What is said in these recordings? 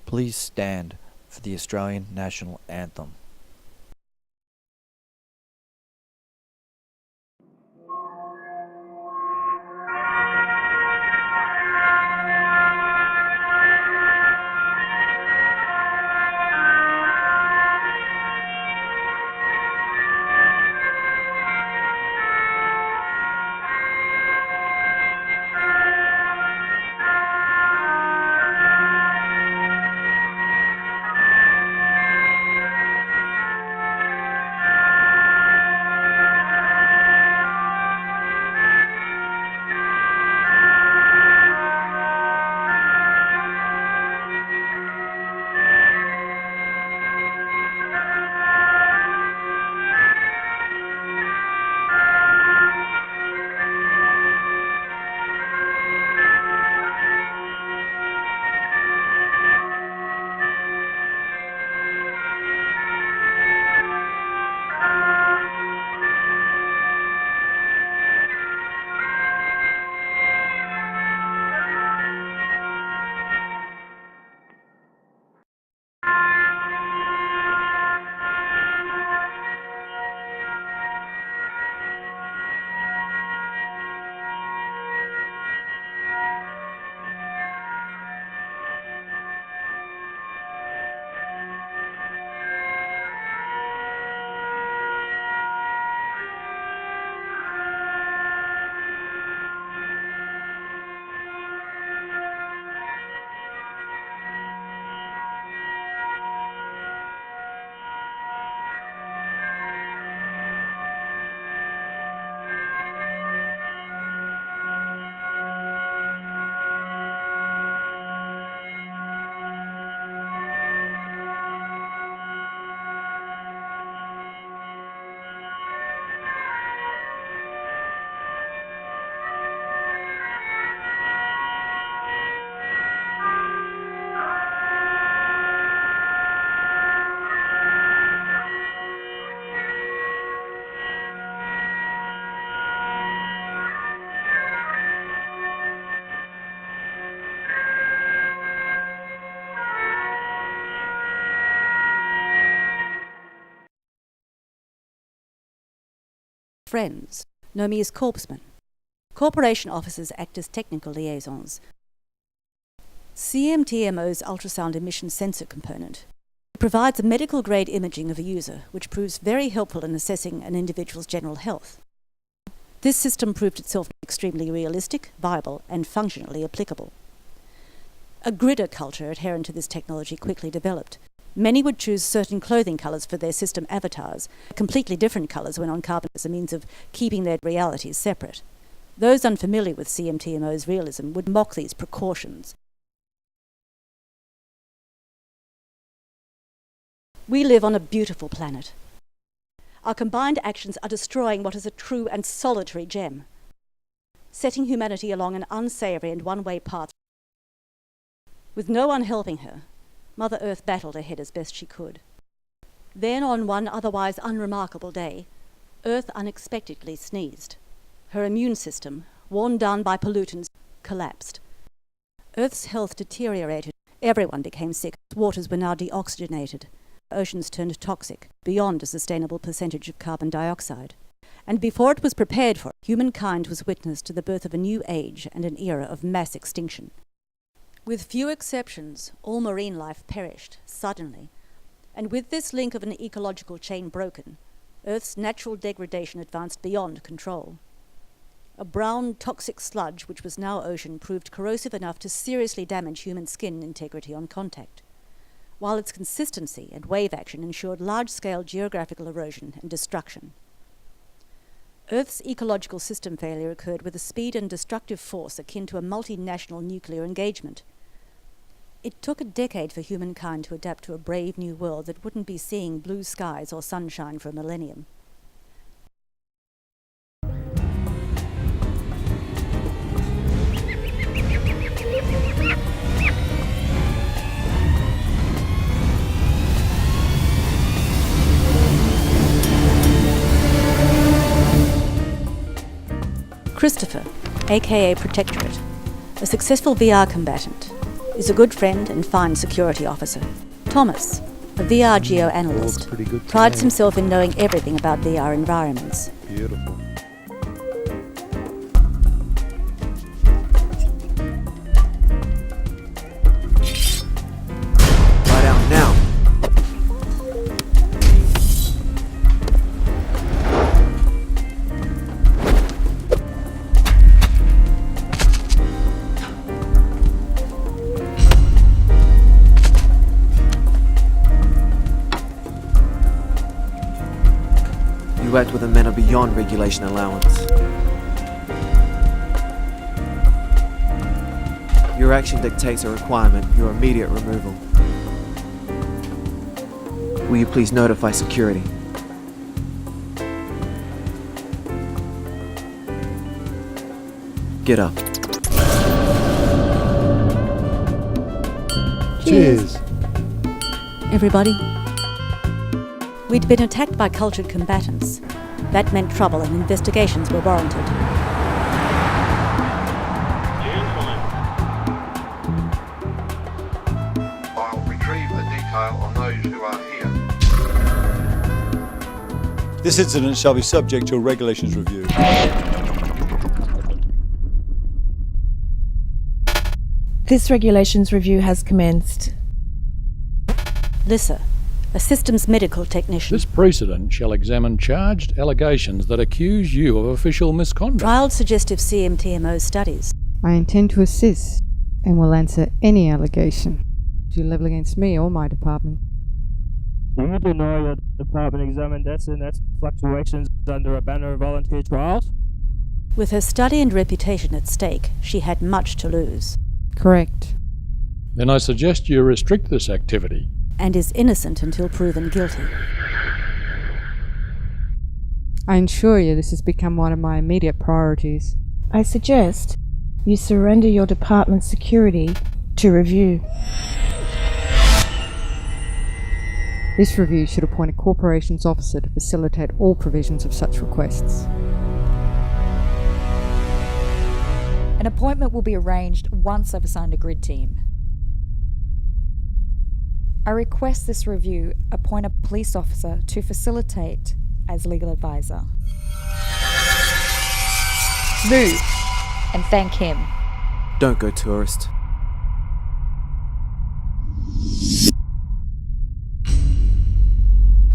Please stand for the Australian National Anthem. Friends know me as Corpsman. Corporation officers act as technical liaisons. CMTMO's ultrasound emission sensor component provides a medical-grade imaging of a user, which proves very helpful in assessing an individual's general health. This system proved itself extremely realistic, viable, and functionally applicable. A gridder culture adherent to this technology quickly developed. Many would choose certain clothing colours for their system avatars, completely different colours when on carbon as a means of keeping their realities separate. Those unfamiliar with CMTMO's realism would mock these precautions. We live on a beautiful planet. Our combined actions are destroying what is a true and solitary gem, setting humanity along an unsavoury and one-way path. With no one helping her, Mother Earth battled ahead as best she could. Then, on one otherwise unremarkable day, Earth unexpectedly sneezed. Her immune system, worn down by pollutants, collapsed. Earth's health deteriorated. Everyone became sick. Waters were now deoxygenated. Oceans turned toxic, beyond a sustainable percentage of carbon dioxide. And before it was prepared for it, humankind was witness to the birth of a new age and an era of mass extinction. With few exceptions, all marine life perished, suddenly. And with this link of an ecological chain broken, Earth's natural degradation advanced beyond control. A brown, toxic sludge, which was now ocean, proved corrosive enough to seriously damage human skin integrity on contact, while its consistency and wave action ensured large-scale geographical erosion and destruction. Earth's ecological system failure occurred with a speed and destructive force akin to a multinational nuclear engagement. It took a decade for humankind to adapt to a brave new world that wouldn't be seeing blue skies or sunshine for a millennium. Christopher, aka Protectorate, a successful VR combatant, is a good friend and fine security officer. Thomas, a VR geo-analyst, prides himself in knowing everything about VR environments. Beautiful. Lie down now. You act with a manner beyond regulation allowance. Your action dictates a requirement, your immediate removal. Will you please notify security? Get up. Cheers. Everybody? We'd been attacked by cultured combatants. That meant trouble and investigations were warranted. I'll retrieve a detail on those who are here. This incident shall be subject to a regulations review. This regulations review has commenced. Lissa, a systems medical technician. This precedent shall examine charged allegations that accuse you of official misconduct. Trialed suggestive CMTMO studies. I intend to assist and will answer any allegation you level against me or my department. Do you deny your department examined deaths and that's fluctuations under a banner of volunteer trials? With her study and reputation at stake, she had much to lose. Correct. Then I suggest you restrict this activity. And is innocent until proven guilty. I assure you this has become one of my immediate priorities. I suggest you surrender your department's security to review. This review should appoint a corporations officer to facilitate all provisions of such requests. An appointment will be arranged once I've assigned a grid team. I request this review appoint a police officer to facilitate as legal advisor. Move and thank him. Don't go, tourist.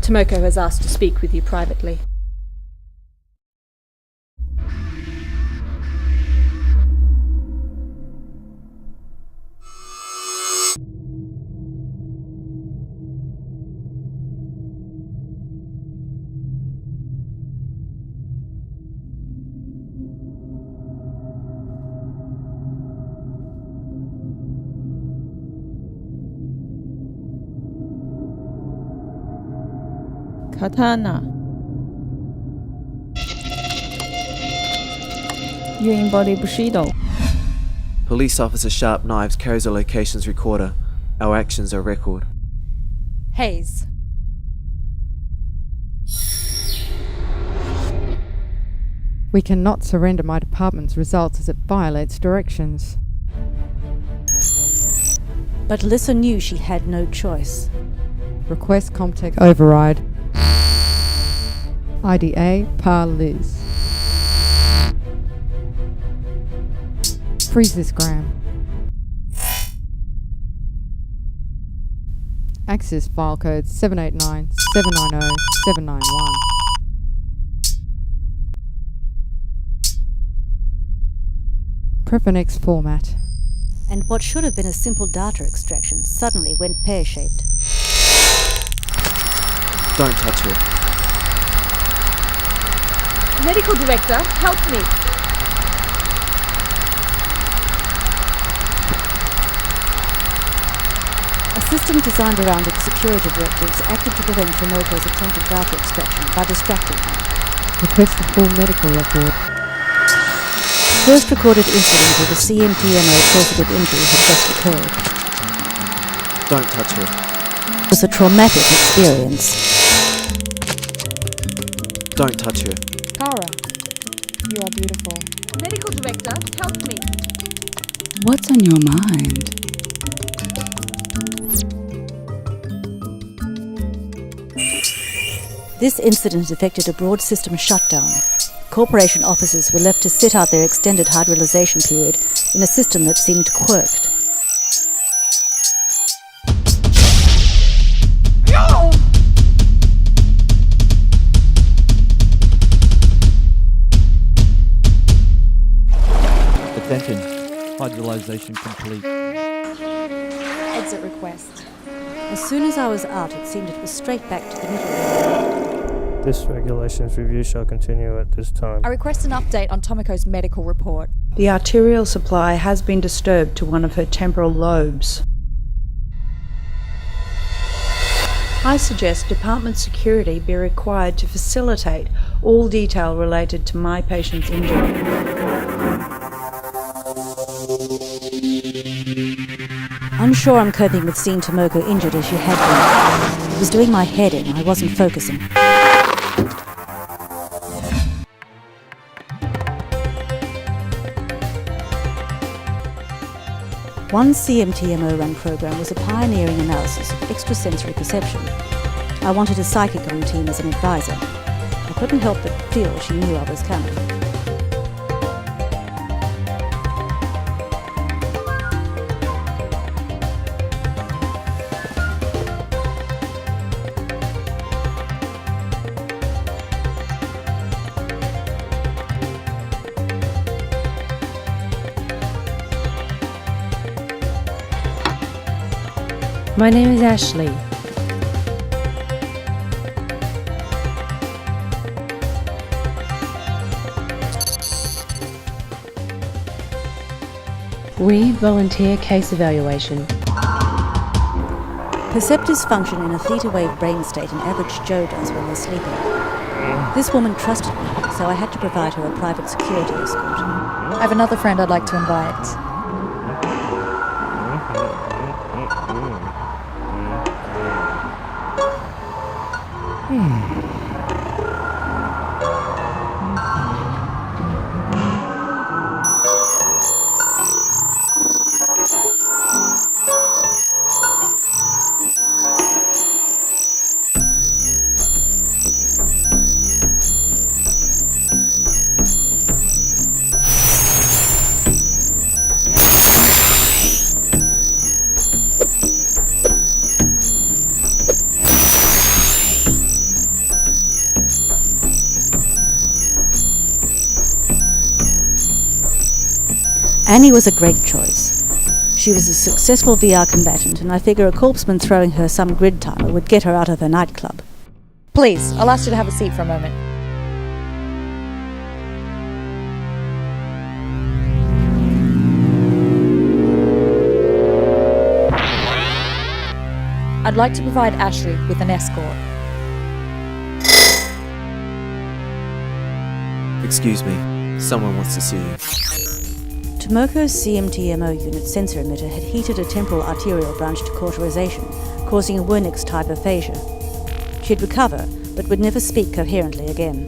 Tomoko has asked to speak with you privately. Katana. You embody Bushido. Police officer Sharp Knives carries a locations recorder. Our actions are record. Hayes. We cannot surrender my department's results as it violates directions. But Lissa knew she had no choice. Request Comtech override. IDA par Liz. Freeze this gram. Access file code 789-790-791. Prefinex format. And what should have been a simple data extraction suddenly went pear-shaped. Don't touch her. Medical director, help me. A system designed around its security directives acted to prevent Tomoko's attempted data extraction by distracting her. Request the full medical record. The first recorded incident with a CMTMO causative injury had just occurred. Don't touch her. It was a traumatic experience. Don't touch her. Kara, you are beautiful. Medical director, help me. What's on your mind? This incident affected a broad system shutdown. Corporation officers were left to sit out their extended hydrolyzation period in a system that seemed quirked. Attention. Hydrolyzation complete. Exit request. As soon as I was out, it seemed it was straight back to the middle. This regulations review shall continue at this time. I request an update on Tomoko's medical report. The arterial supply has been disturbed to one of her temporal lobes. I suggest department security be required to facilitate all detail related to my patient's injury. Unsure I'm coping with seeing Tomoko injured as she had been. It was doing my head in. I wasn't focusing. One CMTMO run program was a pioneering analysis of extrasensory perception. I wanted a psychic on the team as an advisor. I couldn't help but feel she knew I was coming. My name is Ashley. We volunteer case evaluation. Perceptors function in a theta wave brain state an average Joe does when they're sleeping. This woman trusted me, so I had to provide her a private security escort. I have another friend I'd like to invite. Annie was a great choice. She was a successful VR combatant, and I figure a corpseman throwing her some grid timer would get her out of her nightclub. Please, I'll ask you to have a seat for a moment. I'd like to provide Ashley with an escort. Excuse me, someone wants to see you. Tomoko's CMTMO unit sensor emitter had heated a temporal arterial branch to cauterization, causing a Wernicke's-type aphasia. She'd recover, but would never speak coherently again.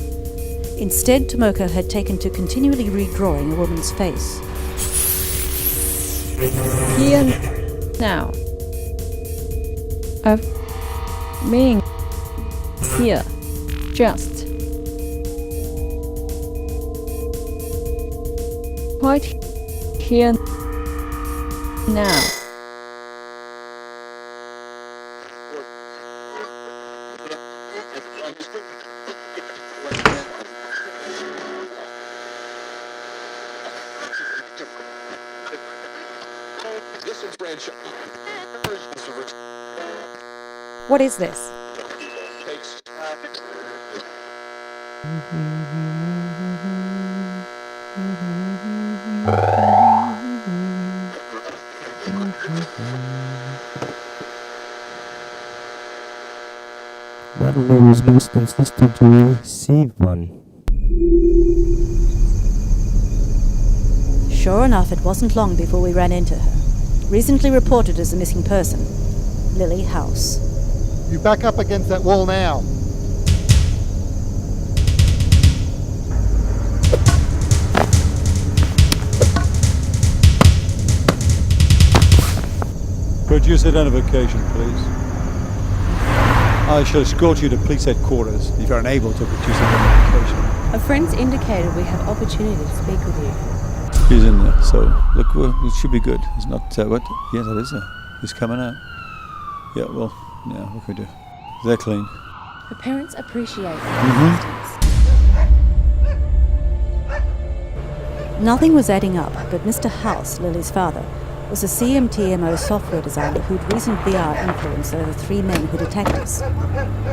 Instead, Tomoko had taken to continually redrawing a woman's face. Here now. Of being here. Just. Right here now. What is this? That law is most consistent to receive one. Sure enough, it wasn't long before we ran into her. Recently reported as a missing person, Lily House. You back up against that wall now. Produce identification, please. I shall escort you to police headquarters if you're unable to produce identification. A friend's indicated we have opportunity to speak with you. He's in there, so look, it should be good. It's not what? Yes, it is. He's coming out. Yeah, well, yeah, what can we do? They're clean. Her parents appreciate Nothing was adding up, but Mr. House, Lily's father, was a CMTMO software designer who'd reasoned VR influence over 3 men who'd attacked us.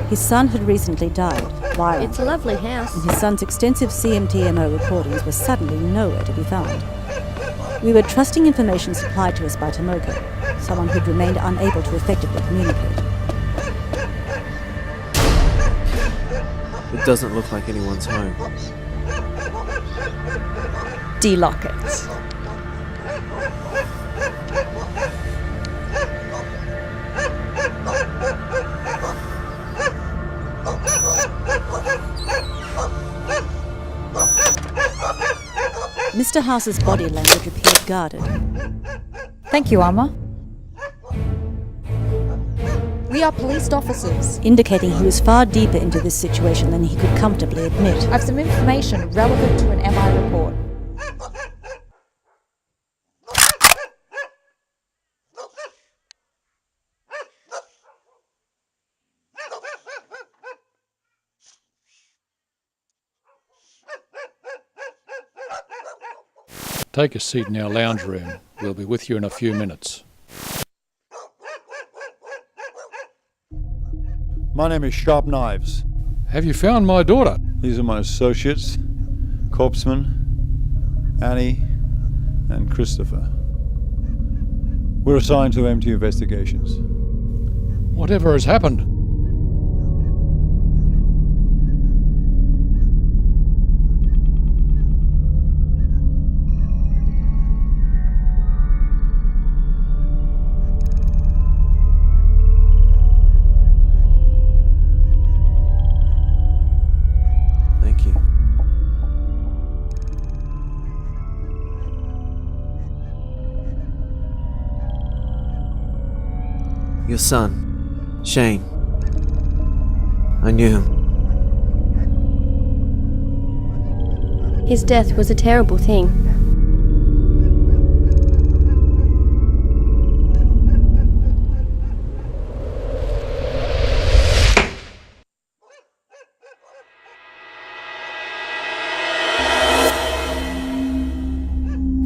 His son had recently died, violently. It's a lovely house. And his son's extensive CMTMO recordings were suddenly nowhere to be found. We were trusting information supplied to us by Tomoko, someone who'd remained unable to effectively communicate. It doesn't look like anyone's home. De-lock it. Mr. House's body language appeared guarded. Thank you, Amma. We are police officers. Indicating he was far deeper into this situation than he could comfortably admit. I have some information relevant to an MI report. Take a seat in our lounge room. We'll be with you in a few minutes. My name is Sharp Knives. Have you found my daughter? These are my associates, Corpsman, Annie, and Christopher. We're assigned to empty investigations. Whatever has happened? Thank you. Your son, Shane. I knew him. His death was a terrible thing.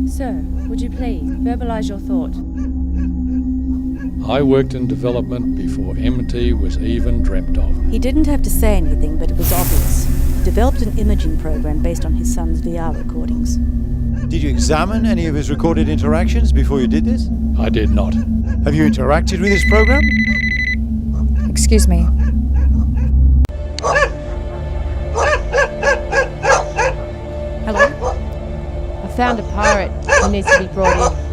Sir, would you please verbalise your thought? I worked in development before MT was even dreamt of. He didn't have to say anything, but it was obvious. He developed an imaging program based on his son's VR recordings. Did you examine any of his recorded interactions before you did this? I did not. Have you interacted with his program? Excuse me. Hello? I found a pirate who needs to be brought in.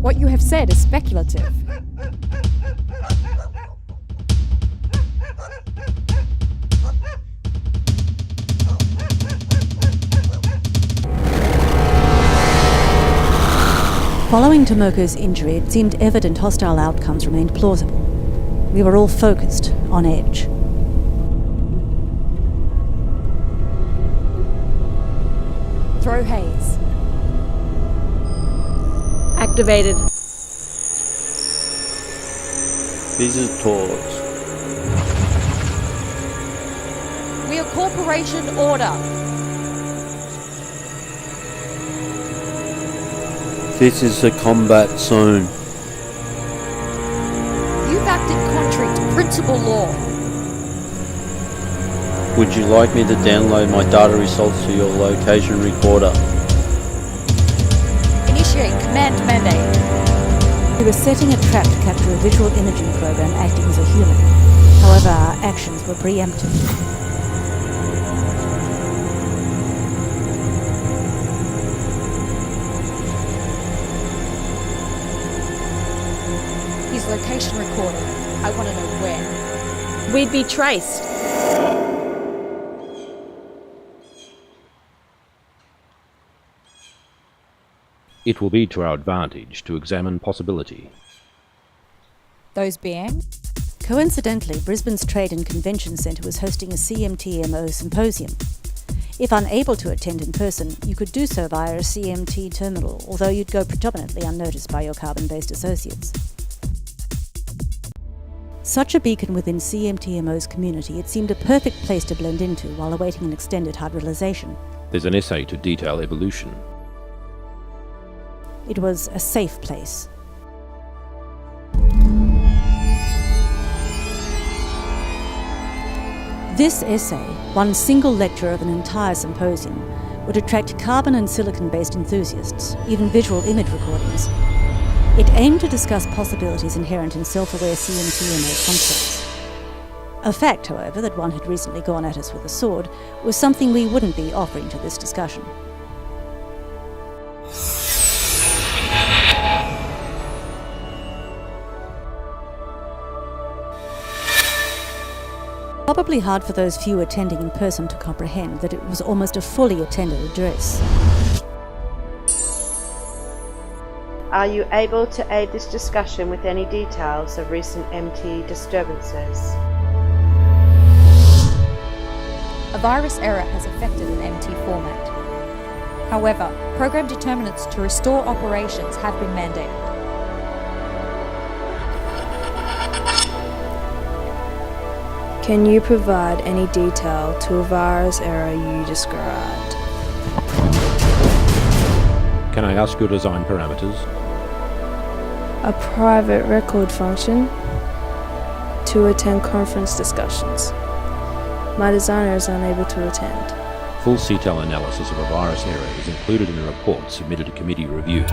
What you have said is speculative. Following Tomoko's injury, it seemed evident hostile outcomes remained plausible. We were all focused, on edge. Throw haze. Activated. Visitors. We are Corporation Order. This is a combat zone. You've acted contrary to principal law. Would you like me to download my data results to your location recorder? Initiate command mandate. We were setting a trap to capture a visual imaging program acting as a human. However, our actions were preempted. He's location recorded. I want to know where. We'd be traced. It will be to our advantage to examine possibility. Those being? Coincidentally, Brisbane's Trade and Convention Centre was hosting a CMTMO symposium. If unable to attend in person, you could do so via a CMT terminal, although you'd go predominantly unnoticed by your carbon-based associates. Such a beacon within CMTMO's community, it seemed a perfect place to blend into while awaiting an extended hybridization. There's an essay to detail evolution. It was a safe place. This essay, one single lecture of an entire symposium, would attract carbon and silicon-based enthusiasts, even visual image recordings. It aimed to discuss possibilities inherent in self-aware CMTMO concepts. A fact, however, that one had recently gone at us with a sword was something we wouldn't be offering to this discussion. Probably hard for those few attending in person to comprehend that it was almost a fully attended address. Are you able to aid this discussion with any details of recent MT disturbances? A virus error has affected an MT format. However, program determinants to restore operations have been mandated. Can you provide any detail to a virus error you described? Can I ask your design parameters? A private record function to attend conference discussions. My designer is unable to attend. Full CTEL analysis of a virus error is included in a report submitted to committee review.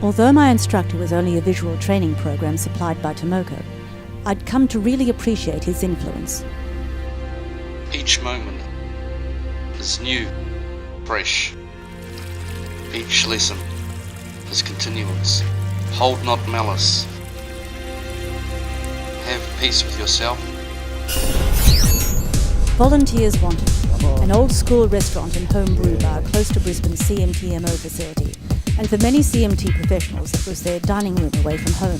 Although my instructor was only a visual training program supplied by Tomoko, I'd come to really appreciate his influence. Each moment is new, fresh. Each lesson is continuance. Hold not malice. Have peace with yourself. Volunteers Wanted, an old school restaurant and home brew bar close to Brisbane's CMTMO facility, and for many CMT professionals it was their dining room away from home.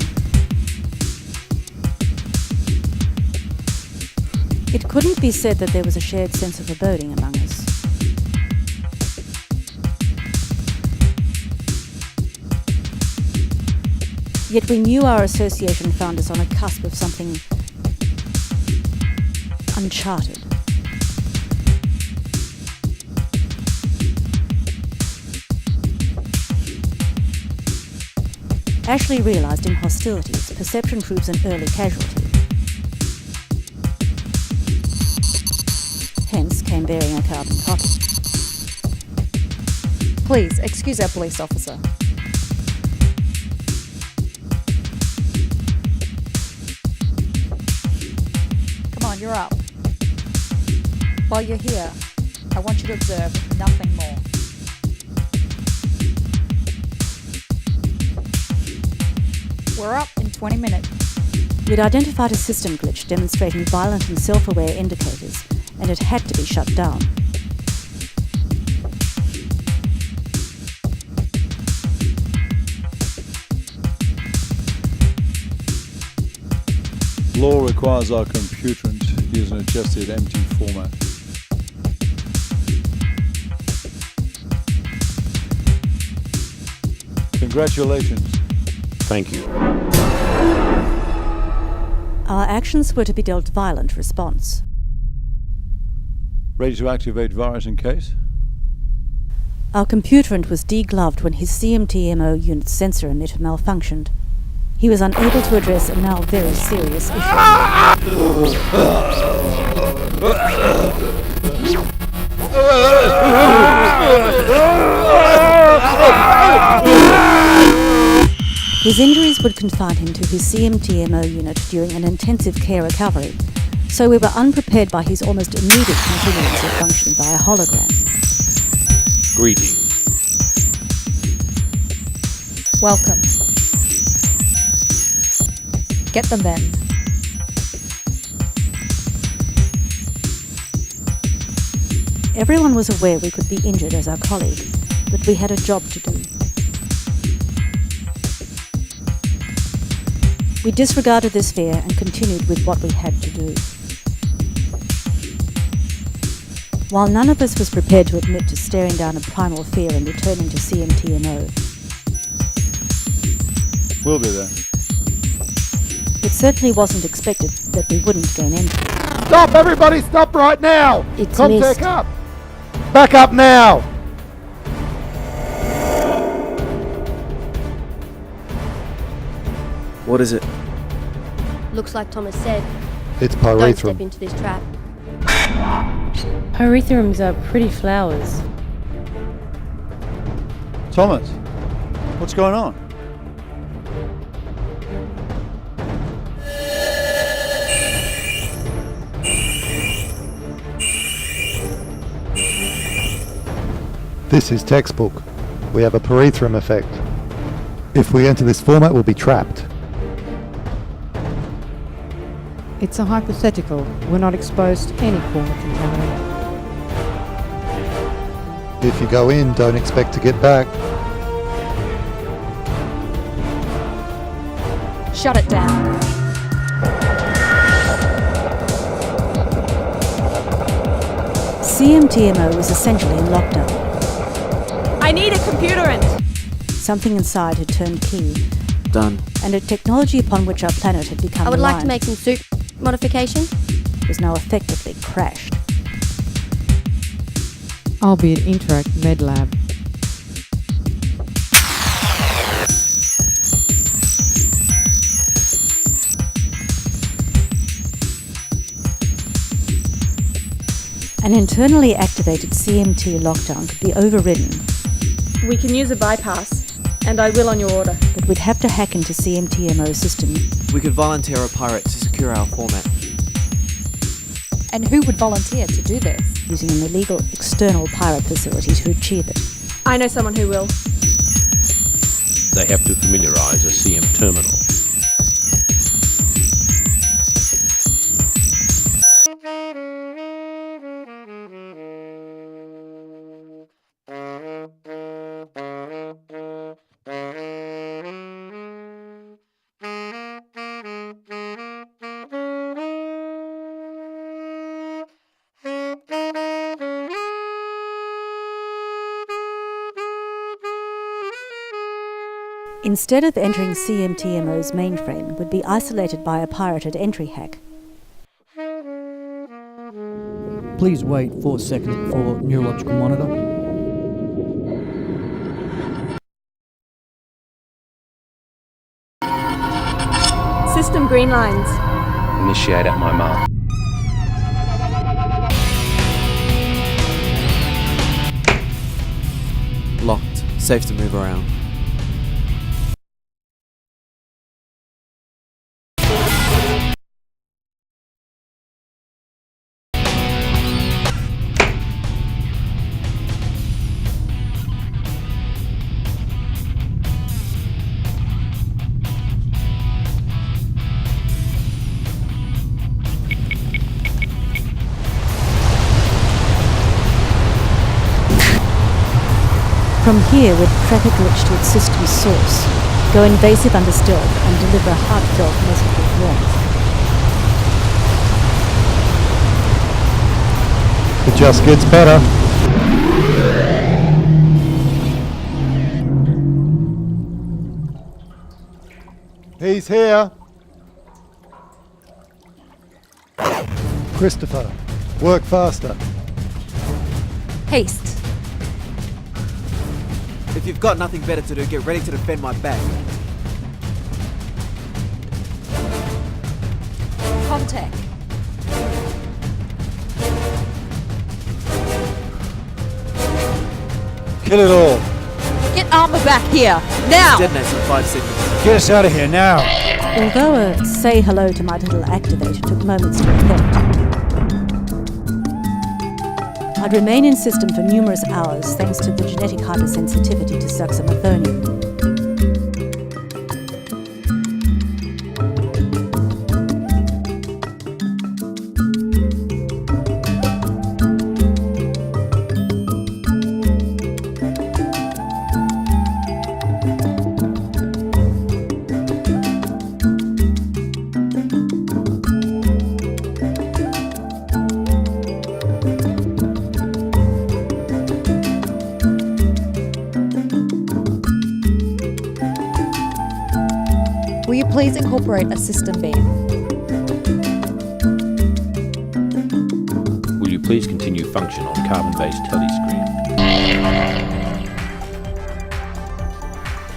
It couldn't be said that there was a shared sense of foreboding among us. Yet we knew our association found us on a cusp of something uncharted. Ashley realised in hostilities, perception proves an early casualty. Hence came bearing a carbon copy. Please, excuse our police officer. Come on, you're up. While you're here, I want you to observe nothing more. We're up in 20 minutes. We'd identified a system glitch demonstrating violent and self-aware indicators, and it had to be shut down. Law requires our computer to use an adjusted MT format. Congratulations. Thank you. Our actions were to be dealt violent response. Ready to activate virus in case? Our computerant was degloved when his CMTMO unit's sensor emitter malfunctioned. He was unable to address a now very serious issue. His injuries would confine him to his CMTMO unit during an intensive care recovery, so we were unprepared by his almost immediate continuance of function via hologram. Greetings. Welcome. Get them then. Everyone was aware we could be injured as our colleague, but we had a job to do. We disregarded this fear and continued with what we had to do. While none of us was prepared to admit to staring down a primal fear and returning to CMTMO, We'll be there. it certainly wasn't expected that we wouldn't gain entry. Stop! Everybody stop right now! It's Contact missed. up! Back up now! What is it? Looks like Thomas said, It's don't step pyrethrum. into this trap. Pyrethrums are pretty flowers. Thomas, what's going on? This is textbook. We have a pyrethrum effect. If we enter this format, we'll be trapped. It's a hypothetical. We're not exposed to any form of contaminant. If you go in, don't expect to get back. Shut it down. CMTMO was essentially in lockdown. I need a computer and... Something inside had turned key, Done. and a technology upon which our planet had become I would like to reliant make some suit modification. was now effectively crashed. I'll be at Interact Med Lab. An internally activated CMT lockdown could be overridden, We can use a bypass, and I will on your order. but we'd have to hack into CMTMO system. We could volunteer a pirate to secure our format. And who would volunteer to do this? Using an illegal external pirate facility to achieve it. I know someone who will. They have to familiarise a CM terminal. Instead of entering CMTMO's mainframe, would be isolated by a pirated entry hack. Please wait 4 seconds for neurological monitor. System green lines. Initiate at my mark. Locked. Safe to move around. From here, we'd track a glitch to its system's source, go invasive under stealth, and deliver a heartfelt message of warmth. It just gets better. He's here. Christopher, work faster. Haste. If you've got nothing better to do, get ready to defend my back. Contact. Kill it all. Get armor back here, now! Detonates in 5 seconds. Get us out of here now. Although a say hello to my little activator took moments to effect, I'd remain in system for numerous hours thanks to the genetic hypersensitivity to succinylphonium. Will you please incorporate a system beam? Will you please continue function on carbon-based telescreen?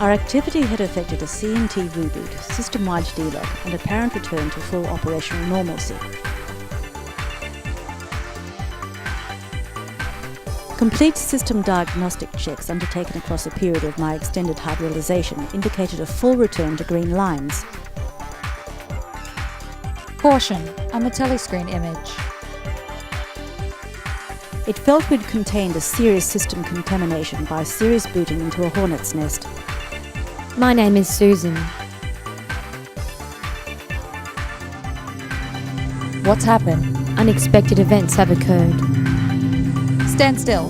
Our activity had effected a CMT reboot, system-wide delock, and apparent return to full operational normalcy. Complete system diagnostic checks undertaken across a period of my extended hybridization indicated a full return to green lines. Caution, on the telescreen image. It felt we'd contained a serious system contamination by serious booting into a hornet's nest. My name is Susan. What's happened? Unexpected events have occurred. Stand still.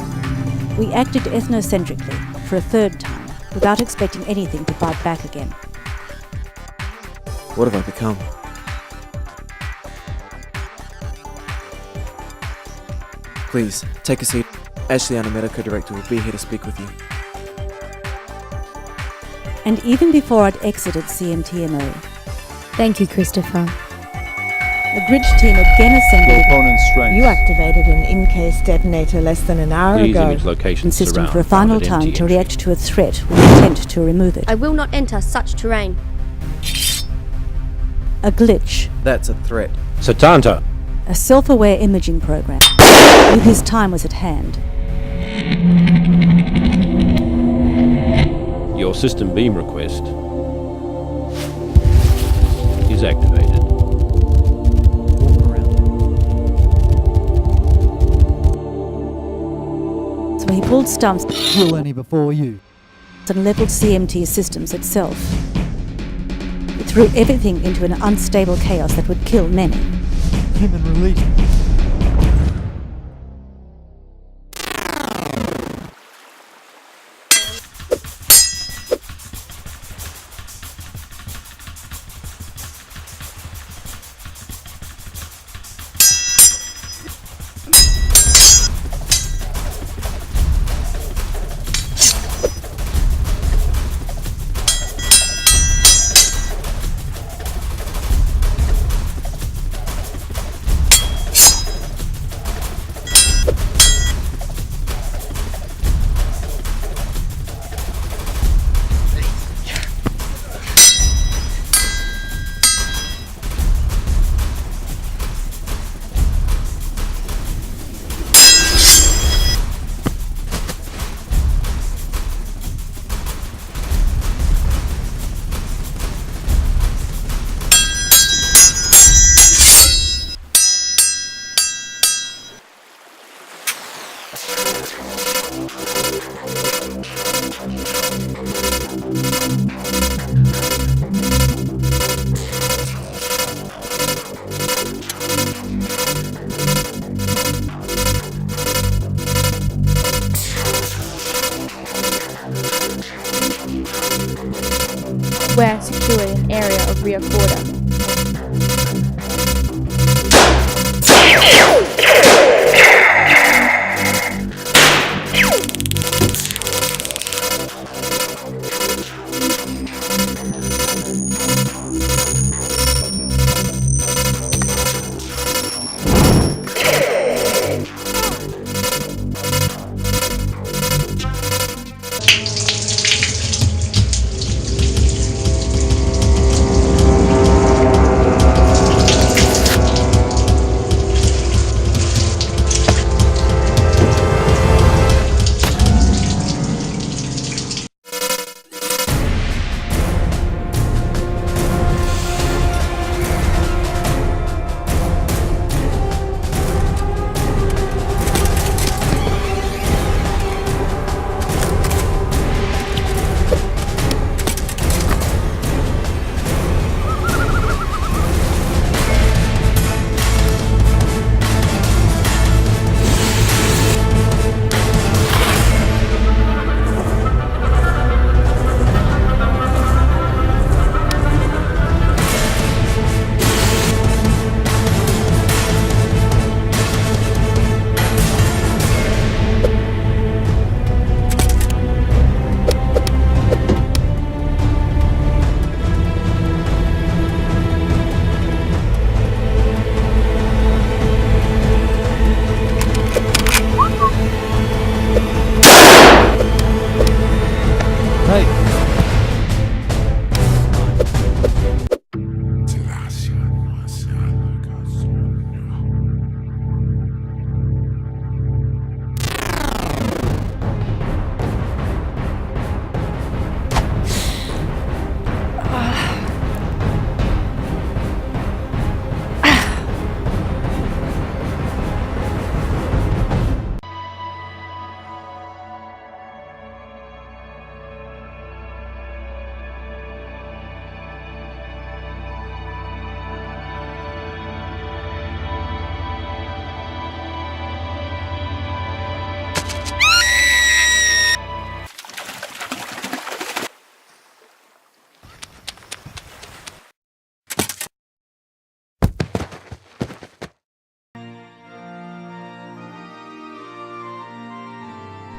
We acted ethnocentrically for a third time, without expecting anything to bite back again. What have I become? Please, take a seat. Ashley, our medical director, will be here to speak with you. And even before I'd exited CMTMO, Thank you, Christopher. a bridge team again assembled Opponent's strength. You activated an in-case detonator less than an hour Please ago. image in locations system surround for a final found at time empty to entry. react to a threat with intent to remove it. I will not enter such terrain. A glitch, That's a threat. Satanta! a self-aware imaging program, knew his time was at hand. Your system beam request is activated. So he pulled stumps Kill any before you. and leveled CMT systems itself. It threw everything into an unstable chaos that would kill many. Human release. We're secured in area of rear quarter.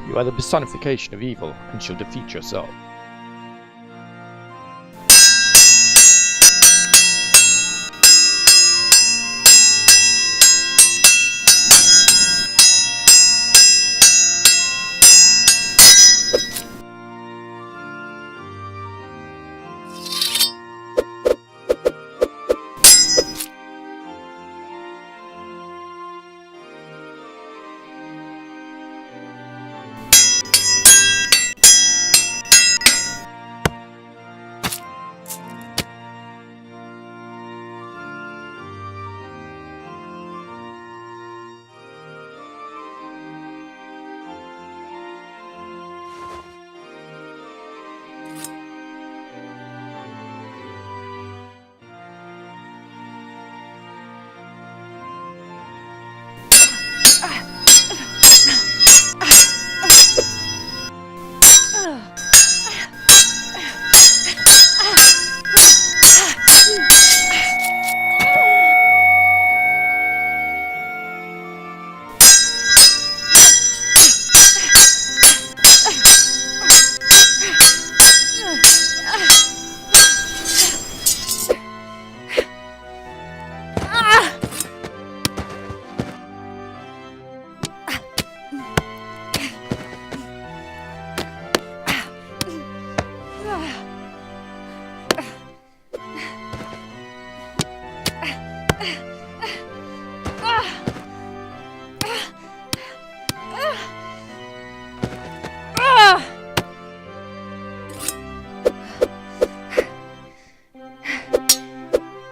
You are the personification of evil and shall defeat yourself.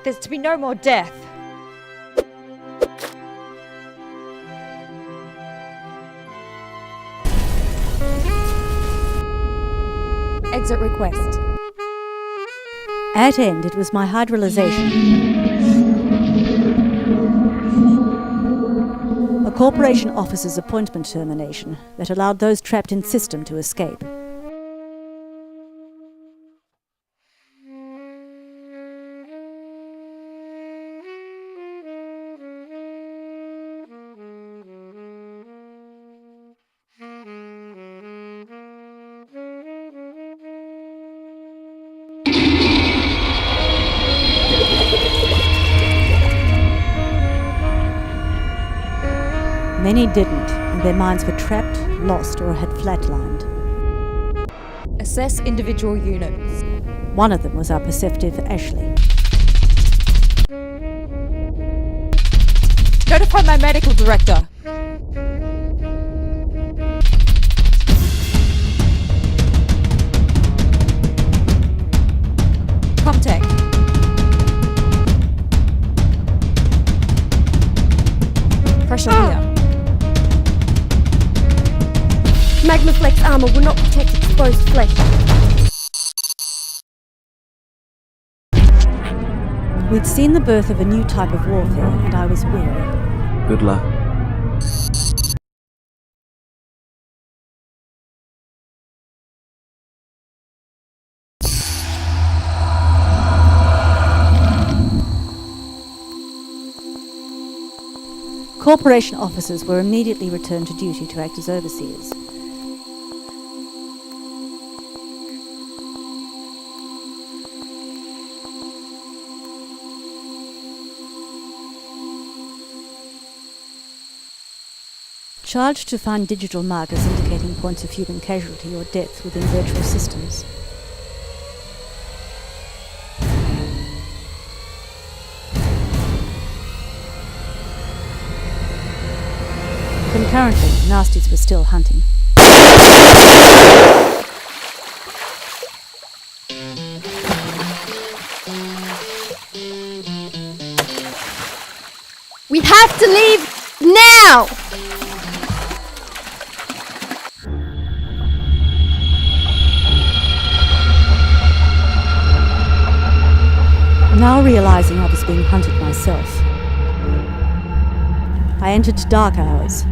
There's to be no more death. Exit request. At end, it was my hydrolysation. A corporation officer's appointment termination that allowed those trapped in system to escape. Many didn't, and their minds were trapped, lost, or had flatlined. Assess individual units. One of them was our perceptive Ashley. Notify my medical director. Comtech. Pressure here. Magnaflex armor will not protect exposed flesh. We'd seen the birth of a new type of warfare, and I was weary. Good luck. Corporation officers were immediately returned to duty to act as overseers. Charged to find digital markers indicating points of human casualty or death within virtual systems. Concurrently, nasties were still hunting. We have to leave now! Now realizing I was being hunted myself, I entered dark hours.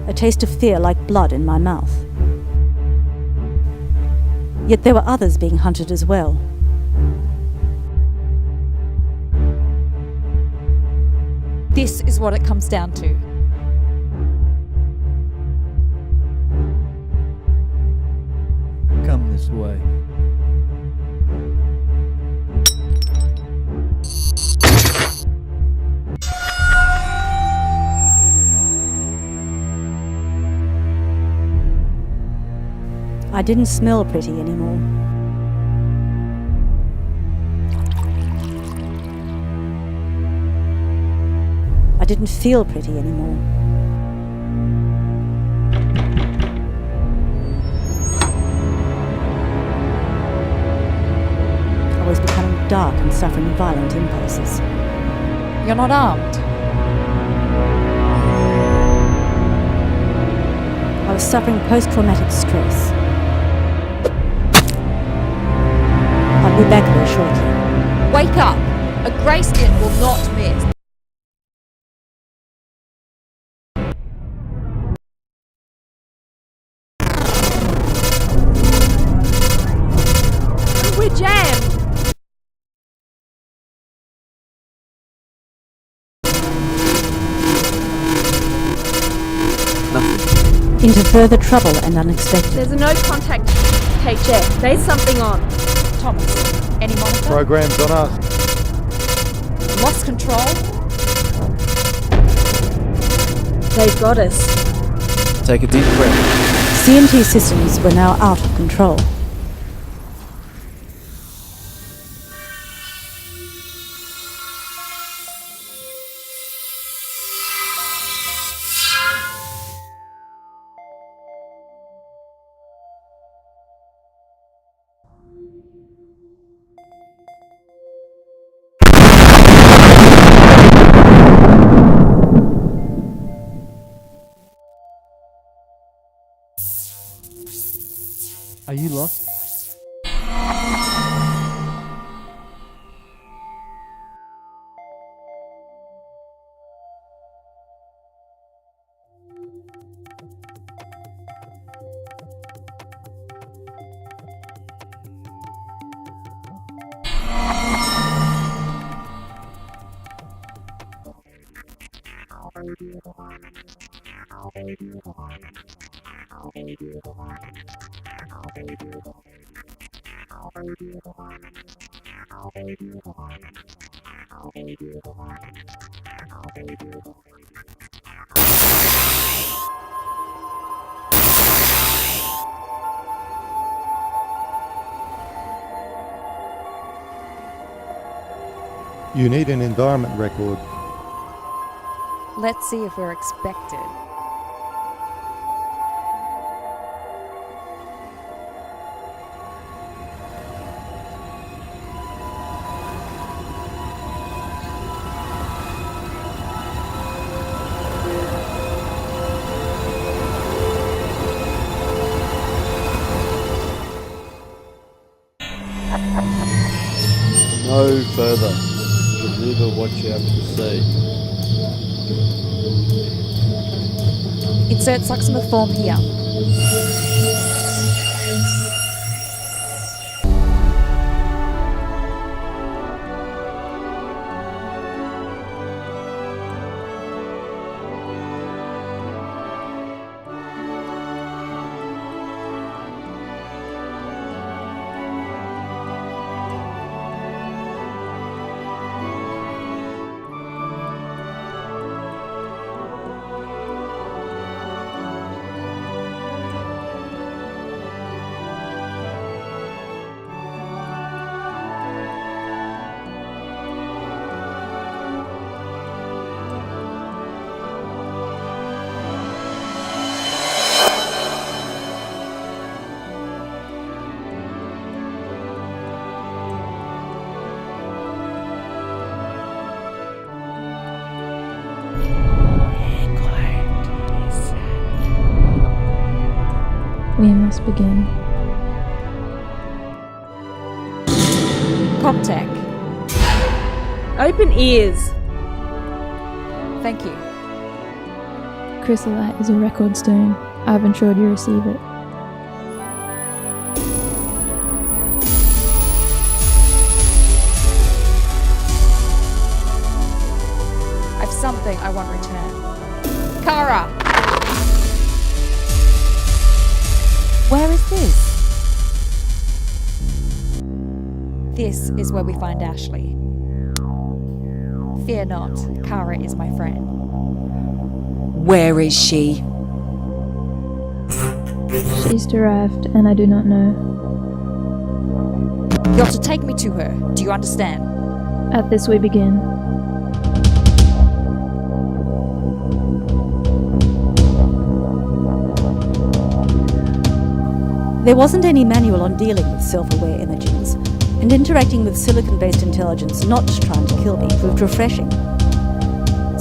A taste of fear like blood in my mouth. Yet there were others being hunted as well. This is what it comes down to. away. I didn't smell pretty anymore. I didn't feel pretty anymore. I was becoming dark and suffering violent impulses. You're not armed. I was suffering post-traumatic stress. I'll be back there shortly. Wake up! A grey skin will not miss. We're jammed! Nothing. Into further trouble and unexpected. There's a no contact check. There's something on. Thomas, any monitor? Program's on us. Lost control? They've got us. Take a deep breath. CMT systems were now out of control. Are you lost? You need an environment record. Let's see if we're expected. No further. Deliver what you have to say. Insert succimer form here. We must begin. Comtech. Open ears. Thank you. Chrysolite is a record stone. I've ensured you receive it. I've something I want returned. Kara! Where is this? This is where we find Ashley. Fear not, Kara is my friend. Where is she? She's derived, and I do not know. You're to take me to her. Do you understand? At this we begin. There wasn't any manual on dealing with self-aware imagings, and interacting with silicon-based intelligence not trying to kill me proved refreshing.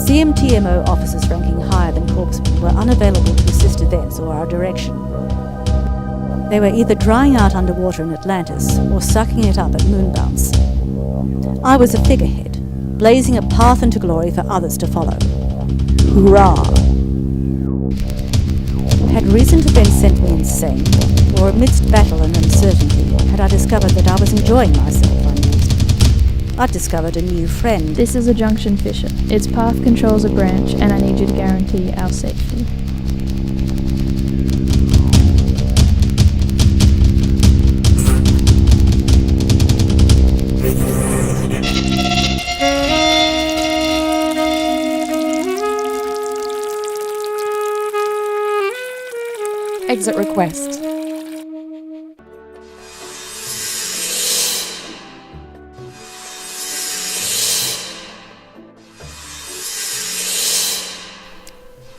CMTMO officers ranking higher than corpsmen were unavailable to assist events or our direction. They were either drying out underwater in Atlantis or sucking it up at Moonbounce. I was a figurehead, blazing a path into glory for others to follow. Hurrah! Had recent events sent me insane, or amidst battle and uncertainty, had I discovered that I was enjoying myself unused? I'd discovered a new friend. This is a junction, Fisher. Its path controls a branch, and I need you to guarantee our safety. Exit request.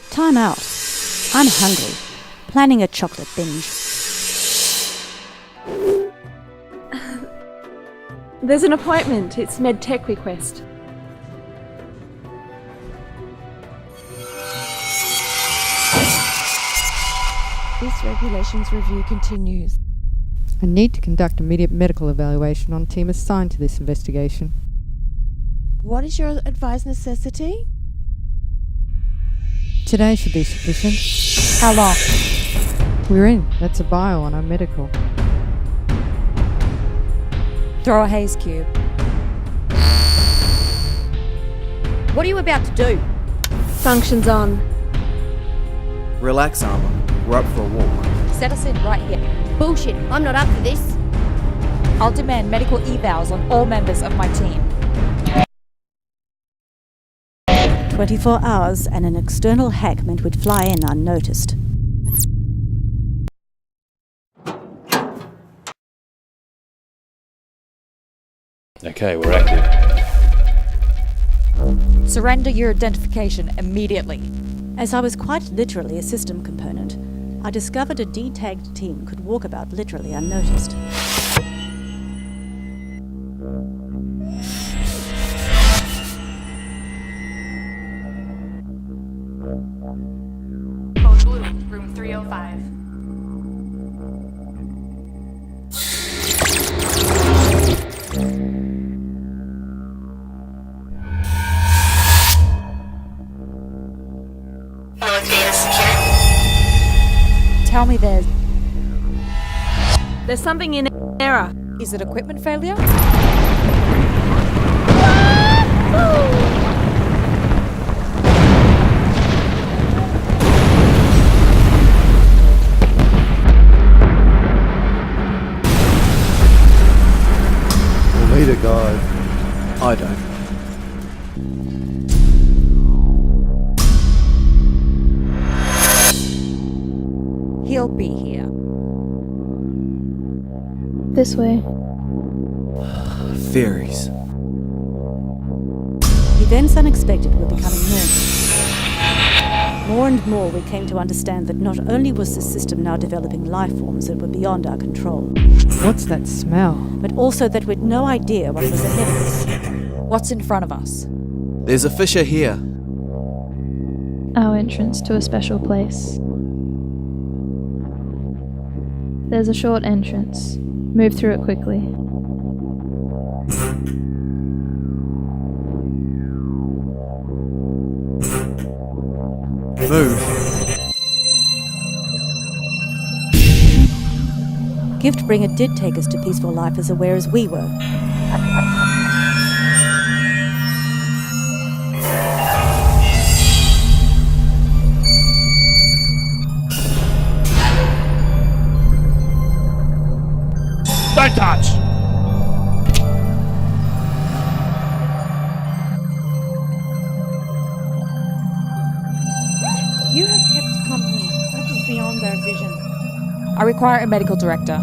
Time out. I'm hungry. Planning a chocolate binge. There's an appointment. It's med-tech request. This regulations review continues. I need to conduct immediate medical evaluation on team assigned to this investigation. What is your advised necessity? Today should be sufficient. How long? We're in. That's a bio on our medical. Throw a haze cube. What are you about to do? Functions on. Relax, Armour. We're up for a walk. Set us in right here. Bullshit, I'm not up for this. I'll demand medical evals on all members of my team. 24 hours and an external hack meant we'd fly in unnoticed. Okay, we're active. Surrender your identification immediately. As I was quite literally a system component, I discovered a D-tagged team could walk about literally unnoticed. Code Blue, room 305. Tell me There's something in error. Is it equipment failure? We'll need a guide. I don't. He'll be here. This way. Theories. Events unexpected were becoming normal. More and more we came to understand that not only was the system now developing life forms that were beyond our control, What's that smell? but also that we'd no idea what was ahead of us. What's in front of us? There's a fissure here. Our entrance to a special place. There's a short entrance. Move through it quickly. Move. Giftbringer did take us to peaceful life as aware as we were. Don't touch! their vision. I require a medical director.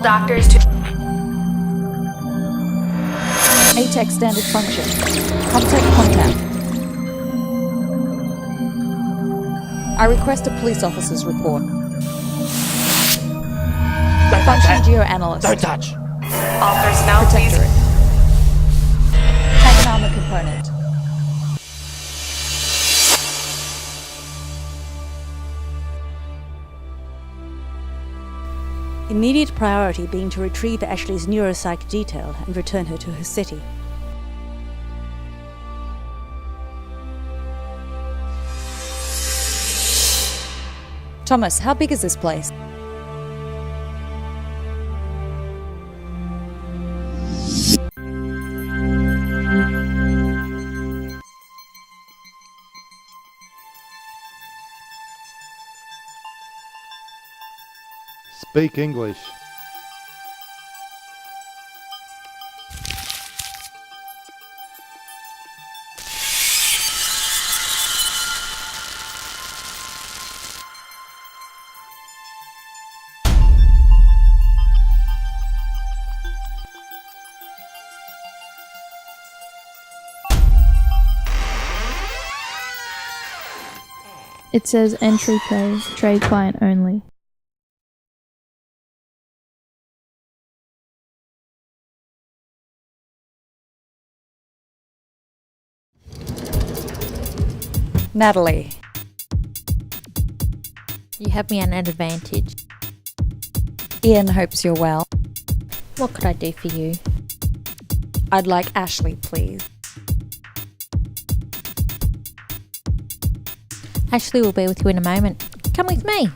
Doctors to ATEC standard function. Contact. I request a police officer's report. Function geoanalyst. Don't touch! all personnel, please. Protectorate. Tank armor component. Immediate priority being to retrieve Ashley's neuropsych detail and return her to her city. Thomas, how big is this place? Speak English. It says entry code, trade client only. Natalie. You have me at an advantage. Ian hopes you're well. What could I do for you? I'd like Ashley, please. Ashley will be with you in a moment. Come with me.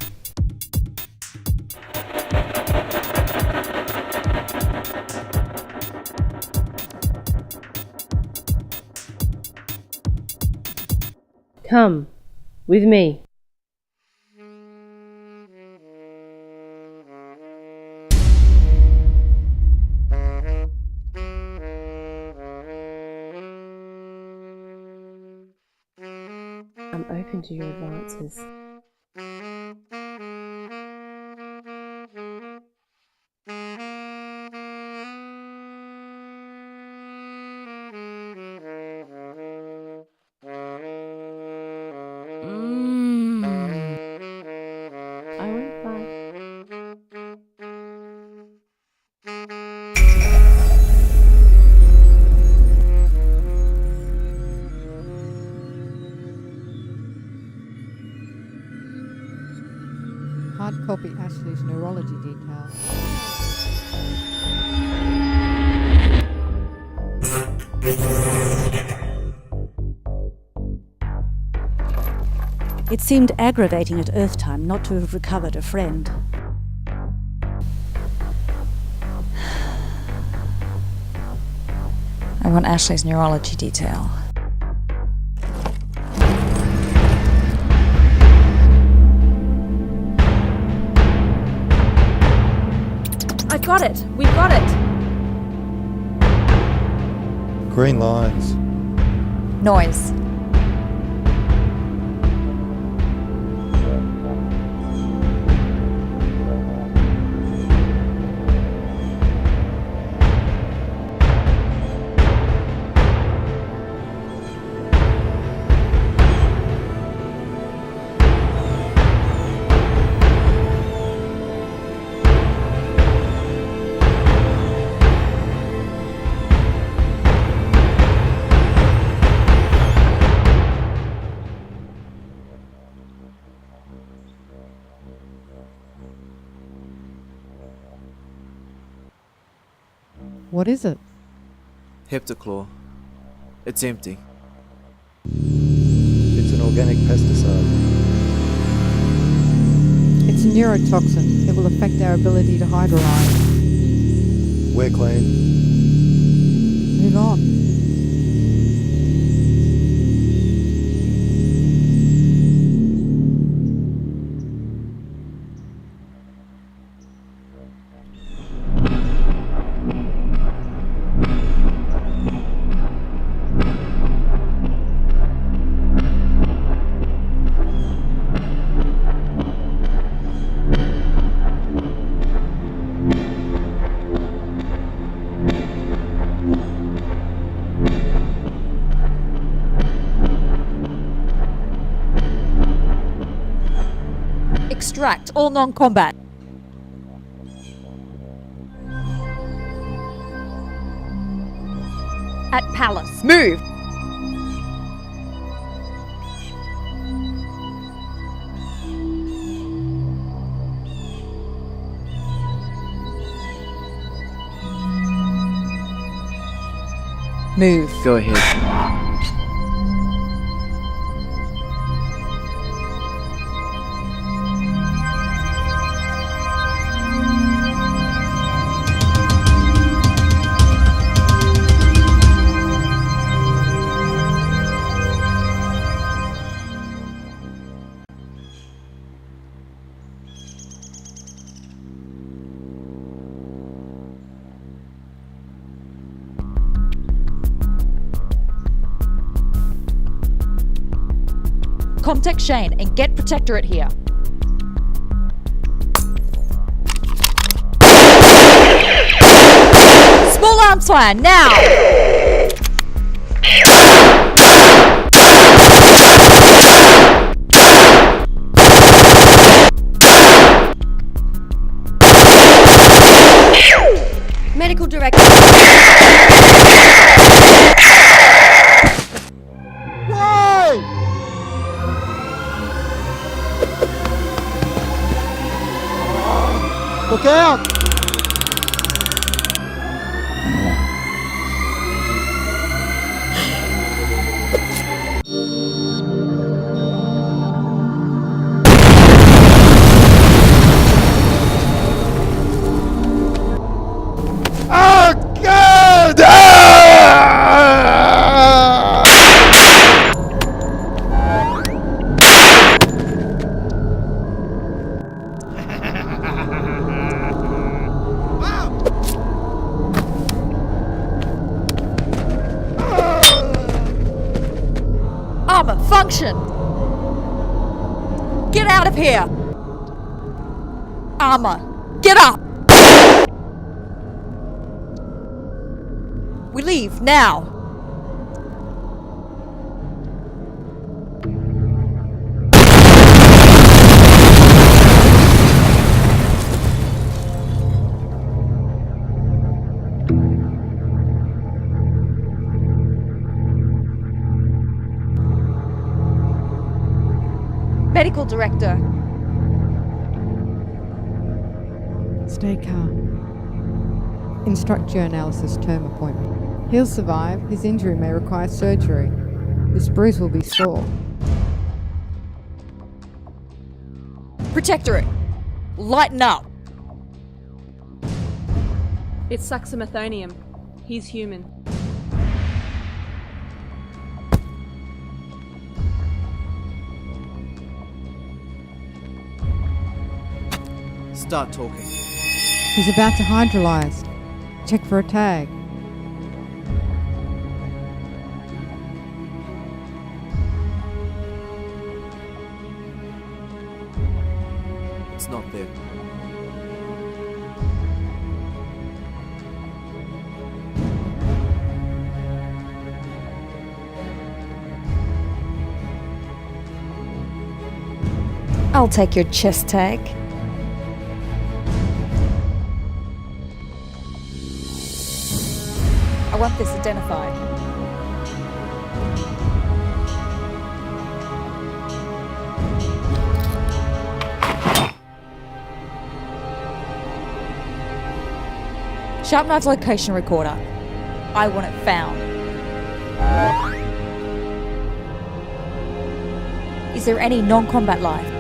Come with me. I'm open to your advances. I won't fight. Hard copy Ashley's neurology detail. It seemed aggravating at Earth time not to have recovered a friend. I want Ashley's neurology detail. I got it! We've got it! Green lines. Noise. What is it? Heptachlor. It's empty. It's an organic pesticide. It's a neurotoxin. It will affect our ability to hydrolyze. We're clean. Move on. Extract all non-combat. At Palace. Move! Move. Go ahead. Contact Shane and get Protectorate here. Small arms fire, now! Medical director. Look out! Oh God! Armor, function! Get out of here! Armor, get up! We leave, now! Medical director. Stay calm. Instruct urinalysis term appointment. He'll survive. His injury may require surgery. This bruise will be sore. Protectorate. Lighten up. It's succinylmethonium. He's human. Start talking. He's about to hydrolyze. Check for a tag. It's not there. I'll take your chest tag. I want this identified. Sharp Knives location recorder. I want it found. Is there any non-combat life?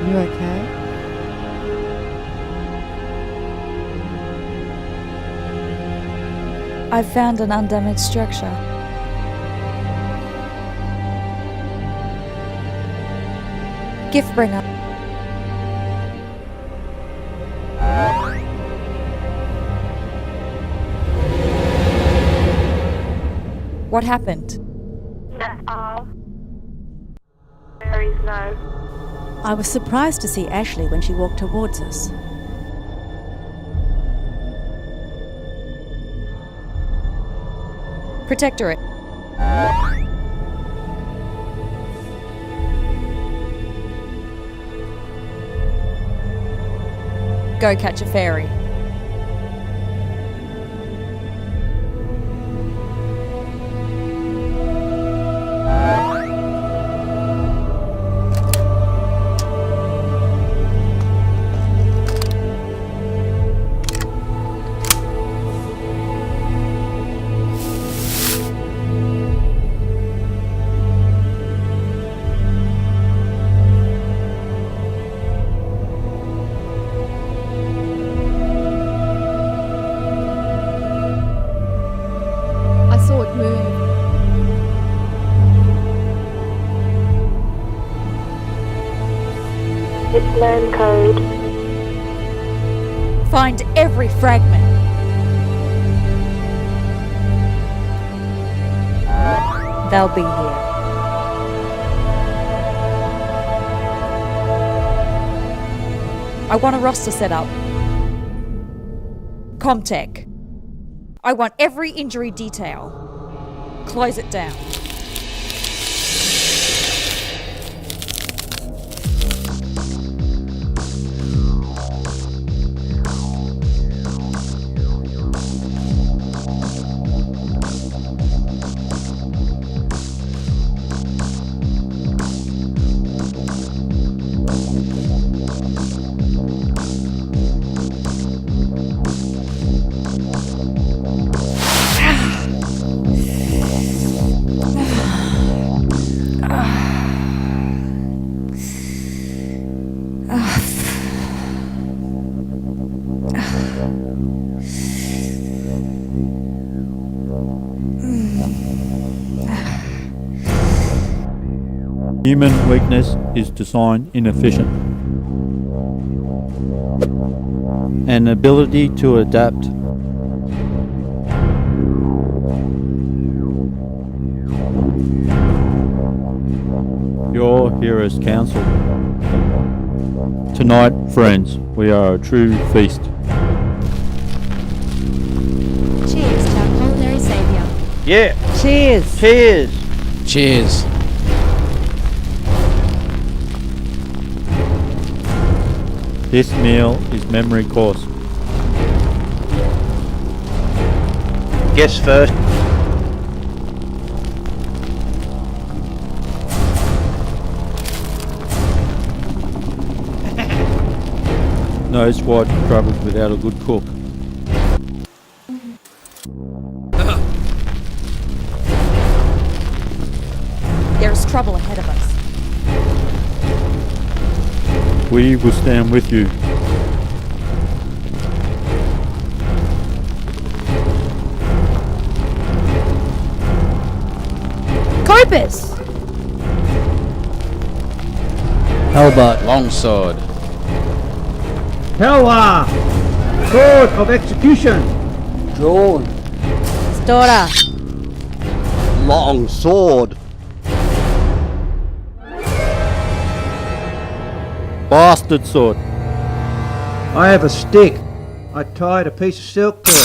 You okay? I've found an undamaged structure. Giftbringer. What happened? That's all. There is no I was surprised to see Ashley when she walked towards us. Protectorate. Go catch a ferry. I saw it move. It's land code. Find every fragment. They'll be here. I want a roster set up. Comtech. I want every injury detail. Close it down. Human weakness is design inefficient. An ability to adapt. Your hero's counsel. Tonight, friends, we are a true feast. Cheers to our culinary saviour. Yeah. Cheers. Cheers. Cheers. This meal is memory course. Guess first. No squad travels without a good cook. There is trouble ahead of us. We will stand with you. Copus! Halbert. Longsword. Helwa! Sword of execution! Drawn. Stora. Long sword. Bastard sword. I have a stick. I tied a piece of silk to it.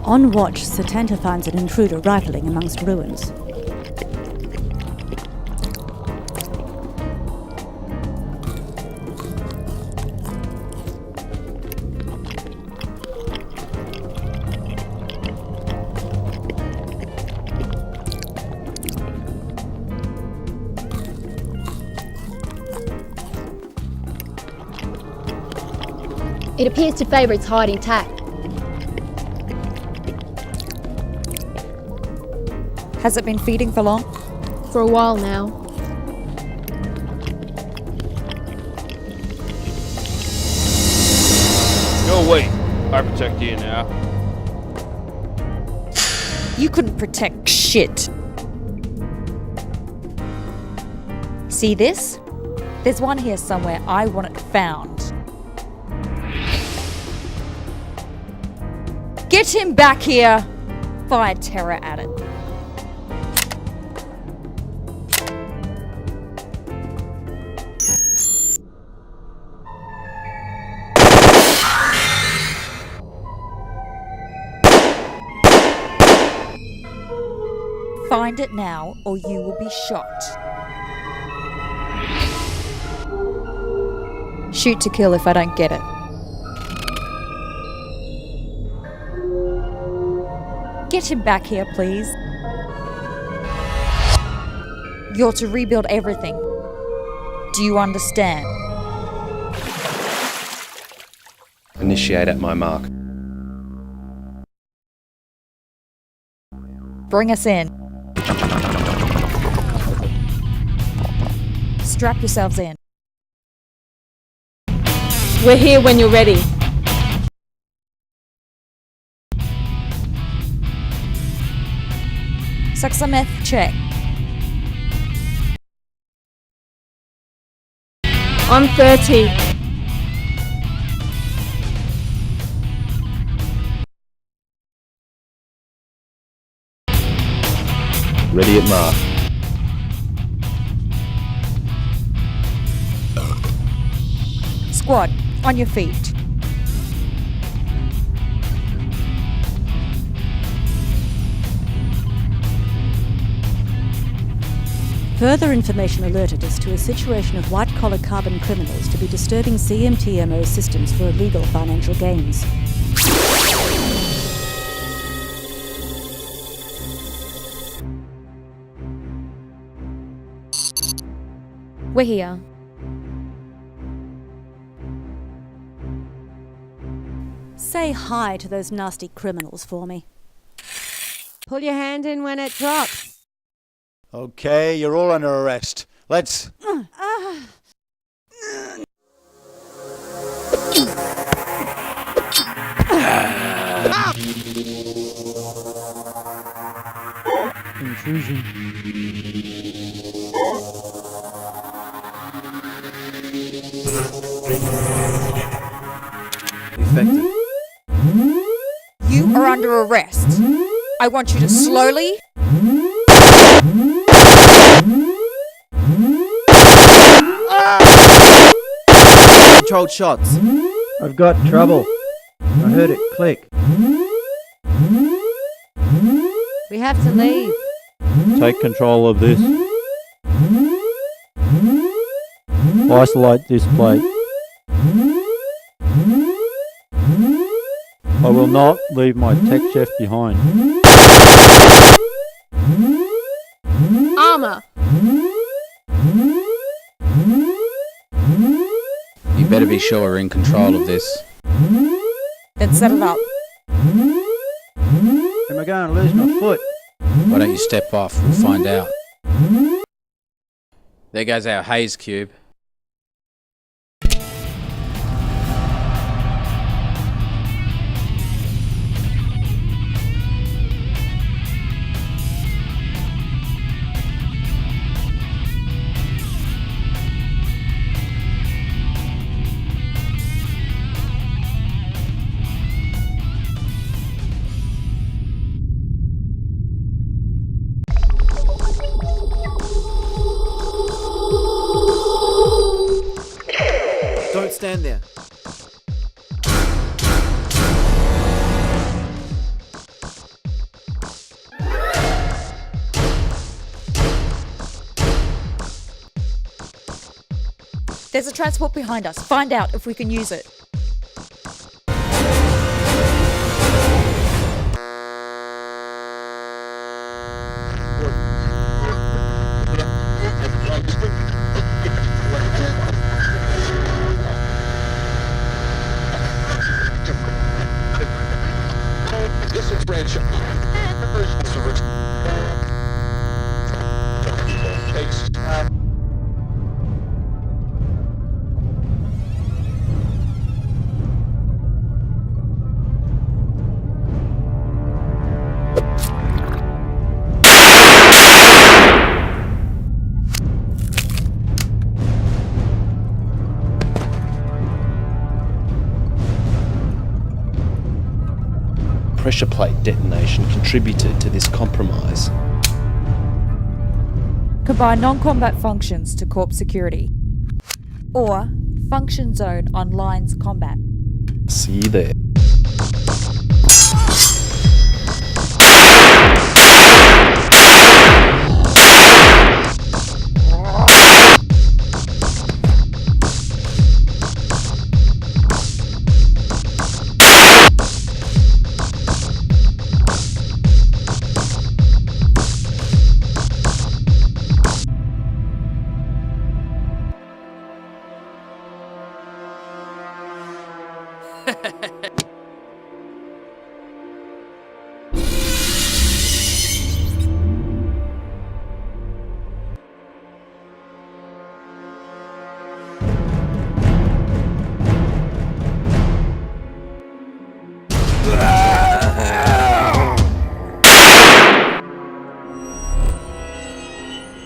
On watch, Satanta finds an intruder rifling amongst ruins. It appears to favour its hide intact. Has it been feeding for long? For a while now. Go away. I protect you now. You couldn't protect shit. See this? There's one here somewhere. I want it found. Get him back here! Fire terror at it. Find it now, or you will be shot. Shoot to kill if I don't get it. Get him back here, please. You're to rebuild everything. Do you understand? Initiate at my mark. Bring us in. Strap yourselves in. We're here when you're ready. Suxameth check. I'm 30. Ready at mark. Squad, on your feet. Further information alerted us to a situation of white-collar carbon criminals to be disturbing CMTMO systems for illegal financial gains. We're here. Say hi to those nasty criminals for me. Pull your hand in when it drops. Okay, you're all under arrest. Let's... Intrusion. Effective. You are under arrest. I want you to slowly... Controlled shots. I've got trouble. I heard it click. We have to leave. Take control of this. Isolate this plate. I will not leave my tech chef behind. Armour. You better be sure we're in control of this. Then set it up. Am I going to lose my foot? Why don't you step off? We'll find out. There goes our haze cube. Don't stand there. There's a transport behind us. Find out if we can use it. Pressure plate detonation contributed to this compromise. Combine non-combat functions to corp security. Or function zone on lines combat. See you there.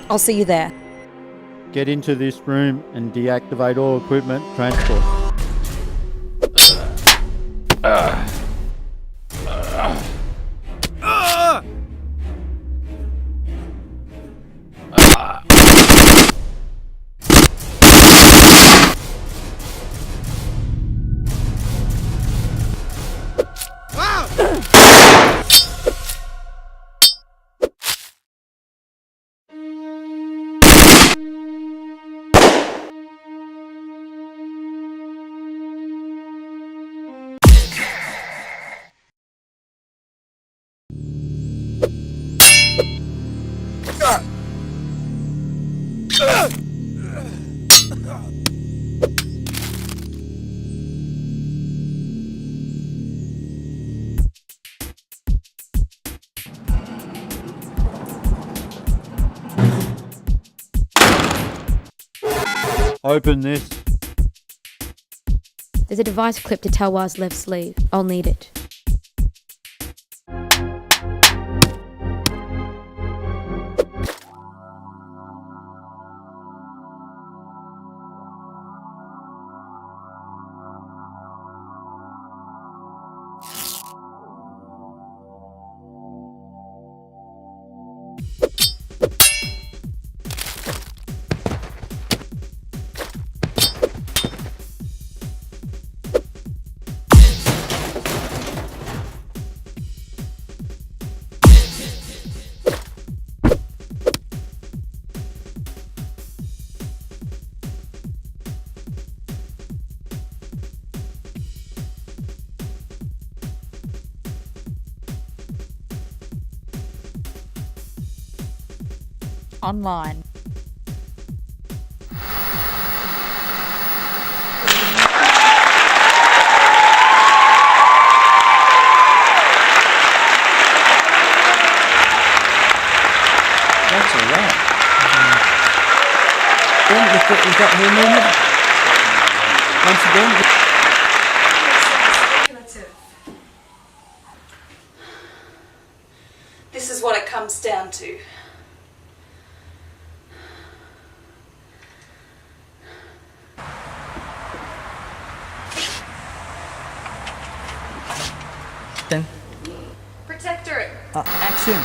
I'll see you there. Get into this room and deactivate all equipment. Transport. Open this. There's a device clipped to Talwar's left sleeve. I'll need it. Online. That's all right. Then we've got her movement. Once again. This is what it comes down to. Then Protectorate. action.